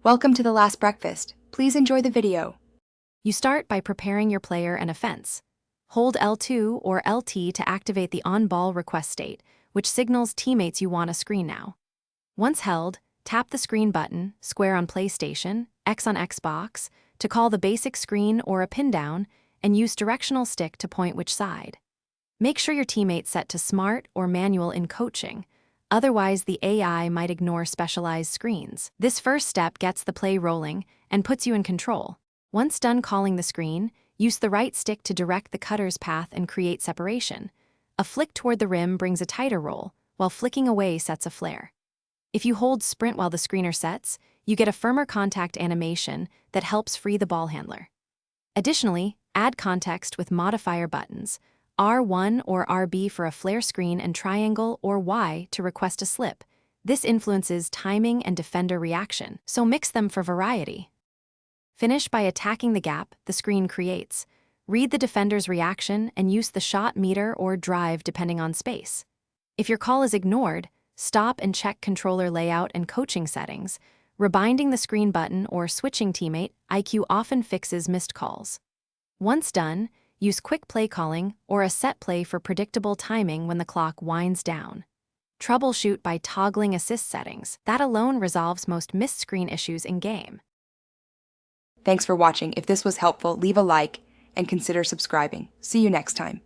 Welcome to The Last Breakfast. Please enjoy the video. You start by preparing your player an offense. Hold L2 or LT to activate the on-ball request state, which signals teammates you want a screen now. Once held, tap the screen button, square on PlayStation, X on Xbox, to call the basic screen or a pin down, and use directional stick to point which side. Make sure your teammate's set to smart or manual in coaching. Otherwise, the AI might ignore specialized screens. This first step gets the play rolling and puts you in control. Once done calling the screen, use the right stick to direct the cutter's path and create separation. A flick toward the rim brings a tighter roll, while flicking away sets a flare. If you hold sprint while the screener sets, you get a firmer contact animation that helps free the ball handler. Additionally, add context with modifier buttons. R1 or RB for a flare screen and triangle or Y to request a slip. This influences timing and defender reaction, so mix them for variety. Finish by attacking the gap the screen creates. Read the defender's reaction and use the shot meter or drive depending on space. If your call is ignored, stop and check controller layout and coaching settings. Rebinding the screen button or switching teammate IQ often fixes missed calls. Once done, use quick play calling or a set play for predictable timing when the clock winds down. Troubleshoot by toggling assist settings. That alone resolves most missed screen issues in-game. Thanks for watching. If this was helpful, leave a like and consider subscribing. See you next time.